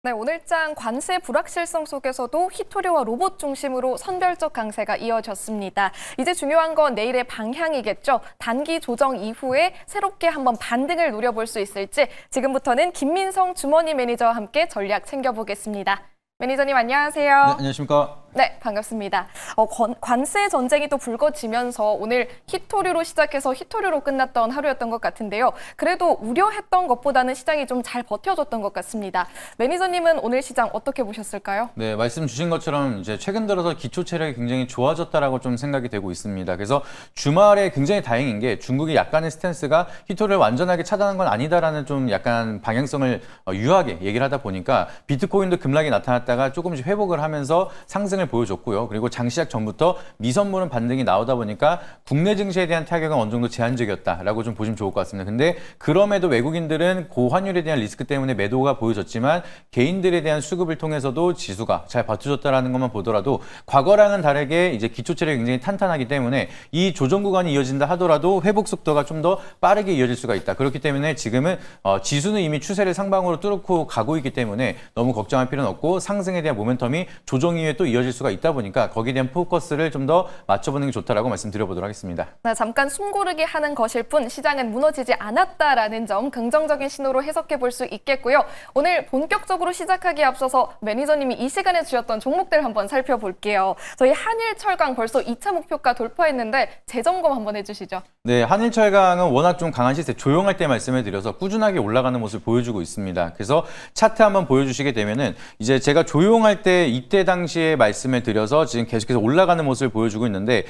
네, 오늘장 관세 불확실성 속에서도 히토류와 로봇 중심으로 선별적 강세가 이어졌습니다. 이제 중요한 건 내일의 방향이겠죠. 단기 조정 이후에 새롭게 한번 반등을 노려볼 수 있을지 지금부터는 김민성 주머니 매니저와 함께 전략 챙겨보겠습니다. 매니저님 안녕하세요. 네, 안녕하십니까. 네, 반갑습니다. 관세 전쟁이 또 불거지면서 오늘 히토류로 시작해서 히토류로 끝났던 하루였던 것 같은데요. 그래도 우려했던 것보다는 시장이 좀 잘 버텨줬던 것 같습니다. 매니저님은 오늘 시장 어떻게 보셨을까요? 네, 말씀 주신 것처럼 이제 최근 들어서 기초 체력이 굉장히 좋아졌다라고 좀 생각이 되고 있습니다. 그래서 주말에 굉장히 다행인 게 중국이 약간의 스탠스가 히토류를 완전하게 차단한 건 아니다라는 좀 약간 방향성을 유하게 얘기를 하다 보니까 비트코인도 급락이 나타났다가 조금씩 회복을 하면서 상승을 보여줬고요. 그리고 장시작 전부터 미선물은 반등이 나오다 보니까 국내 증시에 대한 타격은 어느 정도 제한적이었다라고 좀 보시면 좋을 것 같습니다. 근데 그럼에도 외국인들은 고환율에 대한 리스크 때문에 매도가 보여졌지만 개인들에 대한 수급을 통해서도 지수가 잘 버텨줬다라는 것만 보더라도 과거랑은 다르게 이제 기초 체력이 굉장히 탄탄하기 때문에 이 조정 구간이 이어진다 하더라도 회복 속도가 좀 더 빠르게 이어질 수가 있다. 그렇기 때문에 지금은 지수는 이미 추세를 상방으로 뚫고 가고 있기 때문에 너무 걱정할 필요는 없고 상승에 대한 모멘텀이 조정 이후에 또 이어질 수가 있다 보니까 거기에 대한 포커스를 좀 더 맞춰보는 게 좋다라고 말씀드려보도록 하겠습니다. 네, 잠깐 숨고르기 하는 것일 뿐 시장은 무너지지 않았다라는 점 긍정적인 신호로 해석해 볼 수 있겠고요. 오늘 본격적으로 시작하기에 앞서서 매니저님이 이 시간에 주셨던 종목들 한번 살펴볼게요. 저희 한일철강 벌써 2차 목표가 돌파했는데 재점검 한번 해주시죠. 네, 한일철강은 워낙 좀 강한 시세, 조용할 때 말씀을 드려서 꾸준하게 올라가는 모습을 보여주고 있습니다. 그래서 차트 한번 보여주시게 되면은 이제 제가 조용할 때 이때 당시에 말씀을 드려서 지금 계속해서 올라가는 모습을 보여주고 있는데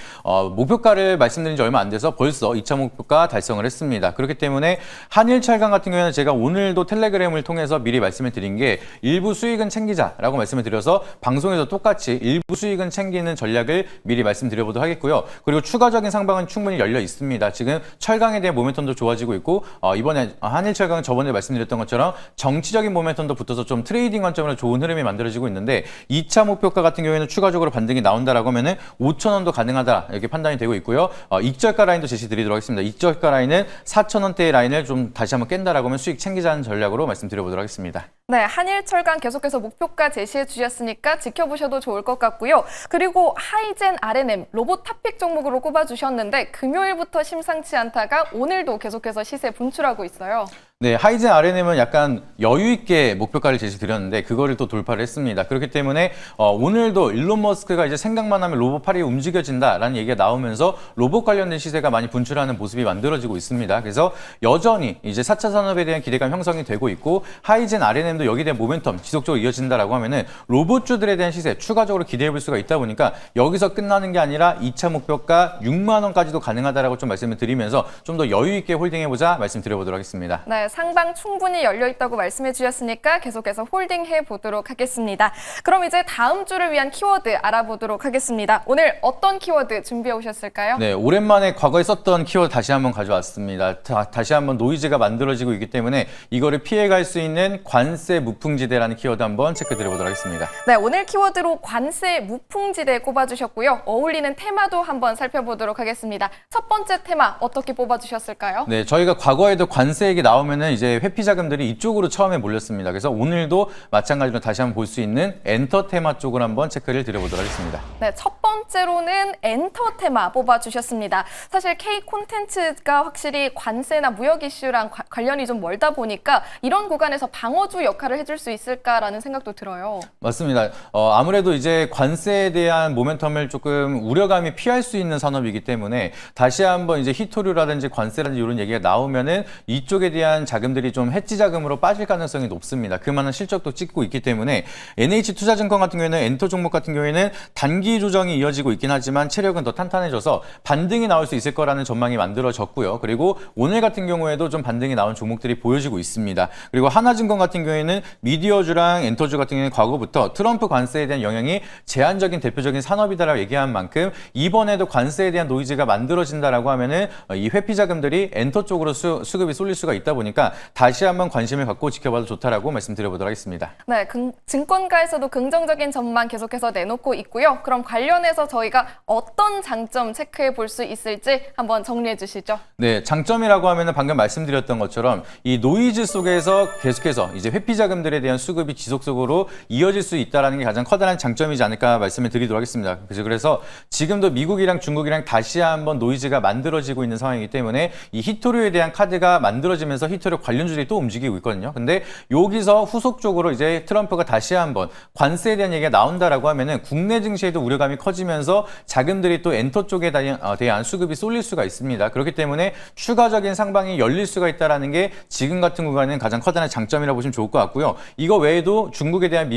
목표가를 말씀드린 지 얼마 안 돼서 벌써 2차 목표가 달성을 했습니다. 그렇기 때문에 한일철강 같은 경우에는 제가 오늘도 텔레그램을 통해서 미리 말씀을 드린 게 일부 수익은 챙기자라고 말씀을 드려서 방송에서 똑같이 일부 수익은 챙기는 전략을 미리 말씀드려보도록 하겠고요. 그리고 추가적인 상방은 충분히 열려 있습니다. 지금 철강에 대한 모멘텀도 좋아지고 있고 이번에 한일철강은 저번에 말씀드렸던 것처럼 정치적인 모멘텀도 붙어서 좀 트레이딩 관점으로 좋은 흐름이 만들어지고 있는데 2차 목표가 같은 경우에는 추가적으로 반등이 나온다라고 하면은 5,000원도 가능하다 이렇게 판단이 되고 있고요. 익절가 라인도 제시드리도록 하겠습니다. 익절가 라인은 4,000원대의 라인을 좀 다시 한번 깬다라고 하면 수익 챙기자는 전략으로 말씀드려보도록 하겠습니다. 네, 한일철강 계속해서 목표가 제시해 주셨으니까 지켜보셔도 좋을 것 같고요. 그리고 하이젠 R&M 로봇 탑픽 종목으로 꼽아주셨는데 금요일부터 심상치 않다가 오늘도 계속해서 시세 분출하고 있어요. 네, 하이젠 R&M은 약간 여유 있게 목표가를 제시드렸는데 그거를 또 돌파를 했습니다. 그렇기 때문에 오늘도 일론 머스크가 이제 생각만 하면 로봇팔이 움직여진다라는 얘기가 나오면서 로봇 관련된 시세가 많이 분출하는 모습이 만들어지고 있습니다. 그래서 여전히 이제 4차 산업에 대한 기대감 형성이 되고 있고 하이젠 R&M도 여기에 대한 모멘텀 지속적으로 이어진다라고 하면은 로봇주들에 대한 시세 추가적으로 기대해 볼 수가 있다 보니까 여기서 끝나는 게 아니라 2차 목표가 6만 원까지도 가능하다라고 좀 말씀을 드리면서 좀 더 여유 있게 홀딩해 보자 말씀드려보도록 하겠습니다. 네, 상방 충분히 열려 있다고 말씀해 주셨으니까 계속해서 홀딩해 보도록 하겠습니다. 그럼 이제 다음 주를 위한 키워드 알아보도록 하겠습니다. 오늘 어떤 키워드 준비해 오셨을까요? 네, 오랜만에 과거에 썼던 키워드 다시 한번 가져왔습니다. 다시 한번 노이즈가 만들어지고 있기 때문에 이거를 피해갈 수 있는 관세 무풍지대라는 키워드 한번 체크드려 보도록 하겠습니다. 네, 오늘 키워드로 관세 무풍지대 꼽아주셨고요. 어울리는 테마도 한번 살펴보도록 하겠습니다. 첫 번째 테마 어떻게 뽑아주셨을까요? 네, 저희가 과거에도 관세액이 나오면은 이제 회피 자금들이 이쪽으로 처음에 몰렸습니다. 그래서 오늘도 마찬가지로 다시 한번 볼 수 있는 엔터 테마 쪽을 한번 체크를 드려보도록 하겠습니다. 네, 첫 번째로는 엔터 테마 뽑아주셨습니다. 사실 K 콘텐츠가 확실히 관세나 무역 이슈랑 관련이 좀 멀다 보니까 이런 구간에서 방어주 역할을 해줄 수 있을까라는 생각도 들어요. 맞습니다. 아무래도 이제 관세에 대한 모멘텀을 조금 우려감이 피할 수 있는 산업이기 때문에 다시 한번 이제 히토류라든지 관세라든지 이런 얘기가 나오면은 이쪽에 대한 자금들이 좀 해지 자금으로 빠질 가능성이 높습니다. 그만한 실적도 찍고 있기 때문에 NH투자증권 같은 경우에는 엔터 종목 같은 경우에는 단기 조정이 이어지고 있긴 하지만 체력은 더 탄탄해져서 반등이 나올 수 있을 거라는 전망이 만들어졌고요. 그리고 오늘 같은 경우에도 좀 반등이 나온 종목들이 보여지고 있습니다. 그리고 하나증권 같은 경우에는 미디어주랑 엔터주 같은 경우에는 과거부터 트럼프 관세에 대한 영향이 제한적인 대표적인 산업이다라고 얘기한 만큼 이번에도 관세에 대한 노이즈가 만들어진다라고 하면은 이 회피 자금들이 엔터 쪽으로 수급이 쏠릴 수가 있다 보니까 보니까 다시 한번 관심을 갖고 지켜봐도 좋다라고 말씀드려보도록 하겠습니다. 네, 증권가에서도 긍정적인 전망 계속해서 내놓고 있고요. 그럼 관련해서 저희가 어떤 장점 체크해 볼 수 있을지 한번 정리해 주시죠. 네, 장점이라고 하면은 방금 말씀드렸던 것처럼 이 노이즈 속에서 계속해서 이제 회피 자금들에 대한 수급이 지속적으로 이어질 수 있다는 게 가장 커다란 장점이지 않을까 말씀을 드리도록 하겠습니다. 그래서 지금도 미국이랑 중국이랑 다시 한번 노이즈가 만들어지고 있는 상황이기 때문에 이 히토류에 대한 카드가 만들어지면서 히토류 관련주들이 또 움직이고 있거든요. 근데 여기서 후속적으로 이제 트럼프가 다시 한번 관세에 대한 얘기가 나온다라고 하면은 국내 증시에도 우려감이 커지면서 자금들이 또 엔터 쪽에 대한 수급이 쏠릴 수가 있습니다. 그렇기 때문에 추가적인 상방이 열릴 수가 있다는 게 지금 같은 구간은 가장 커다란 장점이라고 보시면 좋을 것 같고요. 이거 외에도 중국에 대한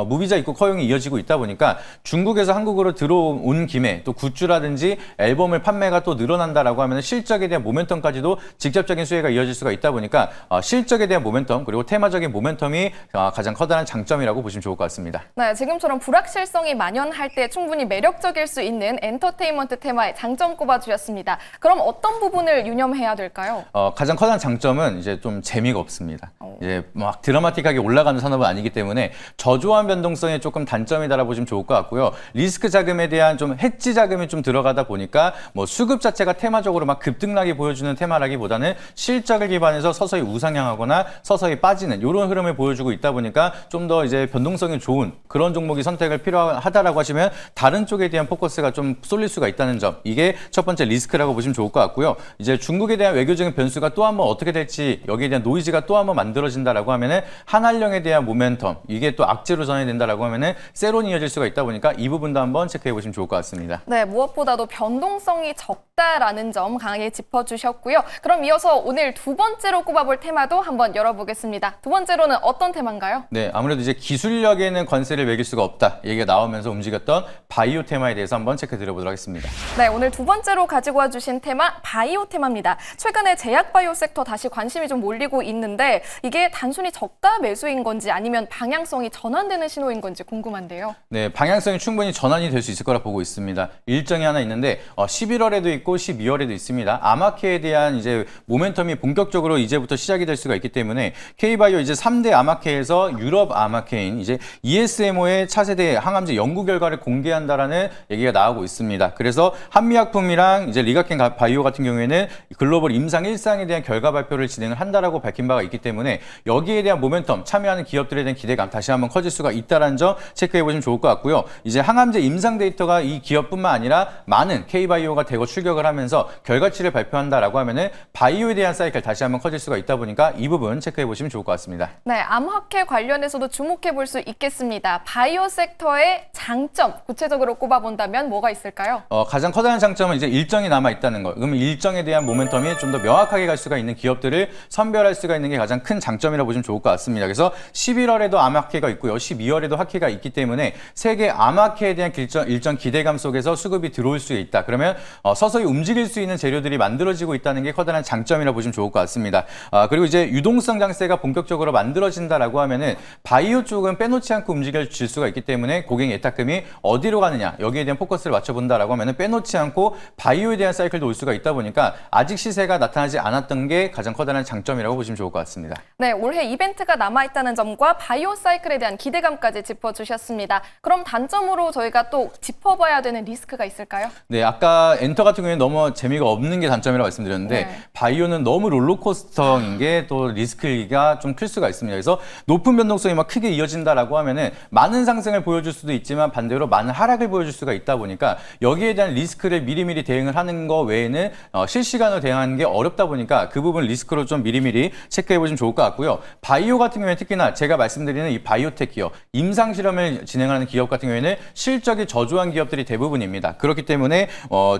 무비자 입국 허용이 이어지고 있다 보니까 중국에서 한국으로 들어온 김에 또 굿즈라든지 앨범을 판매가 또 늘어난다라고 하면 실적에 대한 모멘텀까지도 직접적인 수혜가 이어질 수가 있다 보니까 실적에 대한 모멘텀 그리고 테마적인 모멘텀이 가장 커다란 장점이라고 보시면 좋을 것 같습니다. 네, 지금처럼 불확실성이 만연할 때 충분히 매력적일 수 있는 엔터테인먼트 테마의 장점 꼽아주셨습니다. 그럼 어떤 부분을 유념해야 될까요? 가장 커다란 장점은 이제 좀 재미가 없습니다. 이제 막 드라마틱하게 올라가는 산업은 아니기 때문에 저조한 변동성이 조금 단점이다라고 보시면 좋을 것 같고요. 리스크 자금에 대한 좀 해지 자금이 좀 들어가다 보니까 뭐 수급 자체가 테마적으로 막 급등락이 보여주는 테마라기보다는 실적을 기반해서 서서히 우상향하거나 서서히 빠지는 이런 흐름을 보여주고 있다 보니까 좀 더 이제 변동성이 좋은 그런 종목이 선택을 필요하다라고 하시면 다른 쪽에 대한 포커스가 좀 쏠릴 수가 있다는 점, 이게 첫 번째 리스크라고 보시면 좋을 것 같고요. 이제 중국에 대한 외교적인 변수가 또 한번 어떻게 될지, 여기에 대한 노이즈가 또 한번 만들어진다라고 하면은 한한령에 대한 모멘텀, 이게 또 악재로 전환된다라고 하면은 세론이 이어질 수가 있다 보니까 이 부분도 한번 체크해 보시면 좋을 것 같습니다. 네, 무엇보다도 변동성이 적다라는 점 강하게 짚어주셨고요. 그럼 이어서 오늘 두 번째로 꼽아볼 테마도 한번 열어보겠습니다. 두 번째로는 어떤 테마인가요? 네, 아무래도 이제 기술력에는 관세를 매길 수가 없다 얘기가 나오면서 움직였던 바이오 테마에 대해서 한번 체크해 드려보도록 하겠습니다. 네, 오늘 두 번째로 가지고 와주신 테마 바이오 테마입니다. 최근에 제약 바이오 섹터 다시 관심이 좀 몰리고 있는데 이게 단순히 저가 매수인 건지 아니면 방향성이 전환되는 신호인 건지 궁금한데요. 네, 방향성이 충분히 전환이 될 수 있을 거라 보고 있습니다. 일정이 하나 있는데 11월에도 있고 12월에도 있습니다. 아마케에 대한 이제 모멘텀이 본격적으로 이제부터 시작이 될 수가 있기 때문에 K바이오 이제 3대 아마케에서 유럽 아마케인 이제 ESMO의 차세대 항암제 연구 결과를 공개한다라는 얘기가 나오고 있습니다. 그래서 한미약품이랑 이제 리가켄 바이오 같은 경우에는 글로벌 임상 1상에 대한 결과 발표를 진행을 한다라고 밝힌 바가 있기 때문에 여기에 대한 모멘텀, 참여하는 기업들에 대한 기대감 다시 한번 커질 수가 있다는 점 체크해 보시면 좋을 것 같고요. 이제 항암제 임상 데이터가 이 기업뿐만 아니라 많은 K바이오가 대거 출격을 하면서 결과치를 발표한다라고 하면은 바이오에 대한 사이클 다시 한번 커질 수가 있다 보니까 이 부분 체크해 보시면 좋을 것 같습니다. 네, 암학회 관련해서도 주목해 볼 수 있겠습니다. 바이오 섹터의 장점 구체적으로 꼽아본다면 뭐가 있을까요? 가장 커다란 장점은 이제 일정이 남아 있다는 거. 그러면 일정에 대한 모멘텀이 좀 더 명확하게 갈 수가 있는 기업들을 선별할 수가 있는 게 가장 큰 장점이라고 보시면 좋을 것 같습니다. 그래서 11월에도 암학회가 있고요. 12월에도 학회가 있기 때문에 세계 암학회에 대한 일정 기대감 속에서 수급이 들어올 수 있다. 그러면 서서히 움직일 수 있는 재료들이 만들어지고 있다는 게 커다란 장점이라고 보시면 좋을 것 같습니다. 그리고 이제 유동성 장세가 본격적으로 만들어진다라고 하면은 바이오 쪽은 빼놓지 않고 움직여질 수가 있기 때문에 고객 예탁금이 어디로 가느냐 여기에 대한 포커스를 맞춰본다라고 하면은 빼놓지 않고 바이오에 대한 사이클도 올 수가 있다 보니까 아직 시세가 나타나지 않았던 게 가장 커다란 장점이라고 보시면 좋을 것 같습니다. 네, 올해 이벤트가 남아있다는 점과 바이오 사이클에 대한 기대감까지 짚어주셨습니다. 그럼 단점으로 저희가 또 짚어봐야 되는 리스크가 있을까요? 네, 아까 엔터 같은 경우에는 너무 재미가 없는 게 단점이라고 말씀드렸는데 네. 바이오는 너무 롤러코스터인 게 또 리스크가 좀 클 수가 있습니다. 그래서 높은 변동성이 막 크게 이어진다라고 하면은 많은 상승을 보여줄 수도 있지만 반대로 많은 하락을 보여줄 수가 있다 보니까 여기에 대한 리스크를 미리미리 대응을 하는 거 외에는 실시간으로 대응하는 게 어렵다 보니까 그 부분 리스크로 좀 미리미리 체크해 보시면 좋을 것 같고요. 바이오 같은 경우에 특히나 제가 말씀드리는 이 바이오텍 기업, 임상 실험을 진행하는 기업 같은 경우에는 실적이 저조한 기업들이 대부분입니다. 그렇기 때문에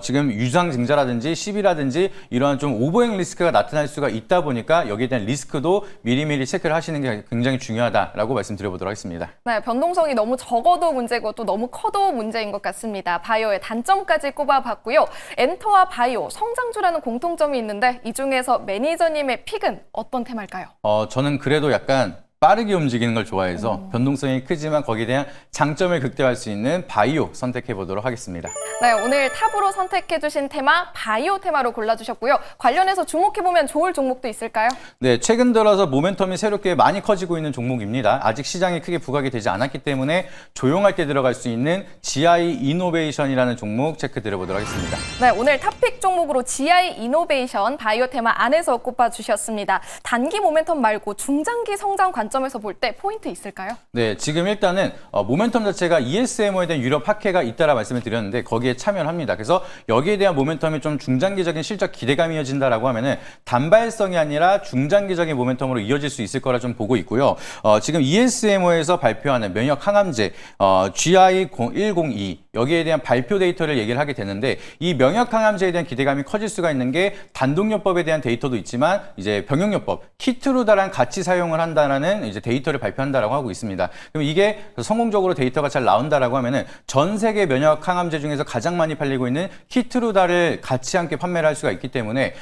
지금 유상증자라든지 10이라든지 이러한 좀 오버행 리스크가 나타날 수가 있다 보니까 여기에 대한 리스크도 미리미리 체크를 하시는 게 굉장히 중요하다라고 말씀드려보도록 하겠습니다. 네, 변동성이 너무 적어도 문제고 또 너무 커도 문제인 것 같습니다. 바이오의 단점까지 꼽아봤고요. 엔터와 바이오, 성장주라는 공통점이 있는데 이 중에서 매니저님의 픽은 어떤 테마일까요? 저는 그래도 약간 빠르게 움직이는 걸 좋아해서 변동성이 크지만 거기에 대한 장점을 극대화할 수 있는 바이오 선택해 보도록 하겠습니다. 네, 오늘 탑으로 선택해주신 테마 바이오 테마로 골라주셨고요. 관련해서 주목해보면 좋을 종목도 있을까요? 네, 최근 들어서 모멘텀이 새롭게 많이 커지고 있는 종목입니다. 아직 시장이 크게 부각이 되지 않았기 때문에 조용할 때 들어갈 수 있는 GI 이노베이션이라는 종목 체크 드려보도록 하겠습니다. 네, 오늘 탑픽 종목으로 GI 이노베이션 바이오 테마 안에서 꼽아주셨습니다. 단기 모멘텀 말고 중장기 성장 관점에서 볼 때 포인트 있을까요? 네, 지금 일단은 모멘텀 자체가 ESMO에 대한 유럽 학회가 있다라 말씀을 드렸는데 거기에 참여를 합니다. 그래서 여기에 대한 모멘텀이 좀 중장기적인 실적 기대감이 이어진다라고 하면은 단발성이 아니라 중장기적인 모멘텀으로 이어질 수 있을 거라 좀 보고 있고요. 지금 ESMO에서 발표하는 면역 항암제 GI102 여기에 대한 발표 데이터를 얘기를 하게 되는데 이 면역 항암제에 대한 기대감이 커질 수가 있는 게 단독요법에 대한 데이터도 있지만 이제 병용요법 키트루다랑 같이 사용을 한다라는 이제 데이터를 발표한다라고 하고 있습니다. 그럼 이게 성공적으로 데이터가 잘 나온다라고 하면은 전 세계 면역 항암제 중에서 가장 많이 팔리고 있는 키트루다를 같이 함께 판매를 할 수가 있기 때문에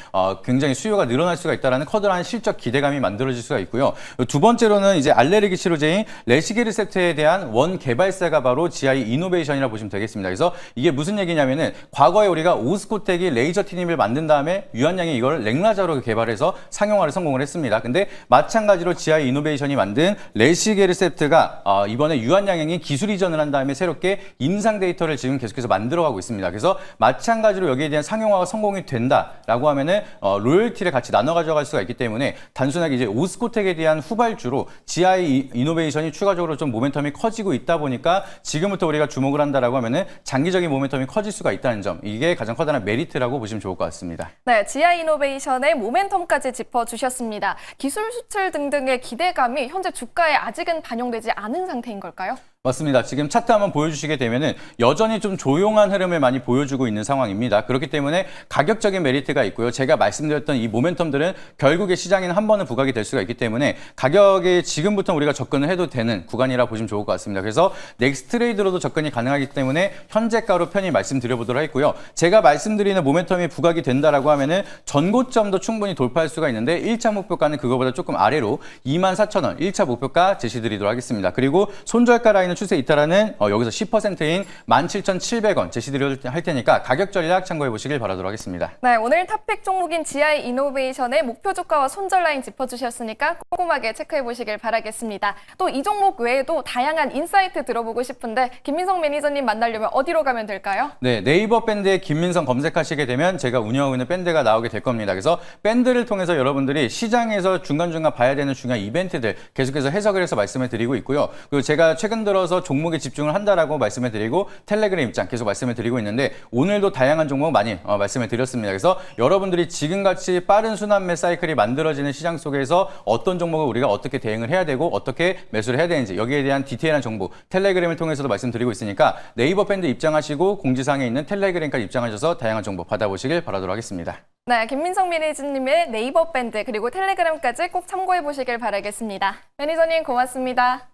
굉장히 수요가 늘어날 수가 있다라는 커다란 실적 기대감이 만들어질 수가 있고요. 두 번째로는 이제 알레르기 치료제인 레시게르셉트에 대한 원 개발사가 바로 GI 이노베이션이라 보시면 되겠습니다. 그래서 이게 무슨 얘기냐면은 과거에 우리가 오스코텍이 레이저 티닙을 만든 다음에 유한양이 이걸 렉라자로 개발해서 상용화를 성공을 했습니다. 근데 마찬가지로 GI 이노베이션이 만든 레시게르셉트가 이번에 유한양행이 기술 이전을 한 다음에 새롭게 임상 데이터를 지금 계속해서 만들어가고 있습니다. 그래서 마찬가지로 여기에 대한 상용화가 성공이 된다라고 하면은 로열티를 같이 나눠 가져갈 수가 있기 때문에 단순하게 이제 오스코텍에 대한 후발주로 GI 이노베이션이 추가적으로 좀 모멘텀이 커지고 있다 보니까 지금부터 우리가 주목을 한다라고 하면은 장기적인 모멘텀이 커질 수가 있다는 점 이게 가장 커다란 메리트라고 보시면 좋을 것 같습니다. 네, GI 이노베이션의 모멘텀까지 짚어주셨습니다. 기술 수출 등등의 기대감이 현재 주가에 아직은 반영되지 않은 상태인 걸까요? 맞습니다. 지금 차트 한번 보여주시게 되면은 여전히 좀 조용한 흐름을 많이 보여주고 있는 상황입니다. 그렇기 때문에 가격적인 메리트가 있고요. 제가 말씀드렸던 이 모멘텀들은 결국에 시장에는 한 번은 부각이 될 수가 있기 때문에 가격에 지금부터 우리가 접근을 해도 되는 구간이라 보시면 좋을 것 같습니다. 그래서 넥스트 트레이드로도 접근이 가능하기 때문에 현재가로 편히 말씀드려보도록 하겠고요. 제가 말씀드리는 모멘텀이 부각이 된다라고 하면은 전고점도 충분히 돌파할 수가 있는데 1차 목표가는 그거보다 조금 아래로 24,000원 1차 목표가 제시드리도록 하겠습니다. 그리고 손절가 라인 추세에 있다라는 여기서 10%인 17,700원 제시드릴 할 테니까 가격 전략 참고해 보시길 바라도록 하겠습니다. 네, 오늘 탑픽 종목인 GI 이노베이션의 목표 주가와 손절 라인 짚어주셨으니까 꼼꼼하게 체크해 보시길 바라겠습니다. 또 이 종목 외에도 다양한 인사이트 들어보고 싶은데 김민성 매니저님 만나려면 어디로 가면 될까요? 네, 네이버 밴드에 김민성 검색하시게 되면 제가 운영하고 있는 밴드가 나오게 될 겁니다. 그래서 밴드를 통해서 여러분들이 시장에서 중간중간 봐야 되는 중요한 이벤트들 계속해서 해석을 해서 말씀을 드리고 있고요. 그리고 제가 최근 들어서 종목에 집중을 한다라고 말씀을 드리고 텔레그램 입장 계속 말씀을 드리고 있는데 오늘도 다양한 종목 많이 말씀을 드렸습니다. 그래서 여러분들이 지금같이 빠른 순환매 사이클이 만들어지는 시장 속에서 어떤 종목을 우리가 어떻게 대응을 해야 되고 어떻게 매수를 해야 되는지 여기에 대한 디테일한 정보 텔레그램을 통해서도 말씀드리고 있으니까 네이버 밴드 입장하시고 공지사항에 있는 텔레그램까지 입장하셔서 다양한 정보 받아보시길 바라도록 하겠습니다. 네, 김민성 매니저님의 네이버 밴드 그리고 텔레그램까지 꼭 참고해 보시길 바라겠습니다. 매니저님 고맙습니다.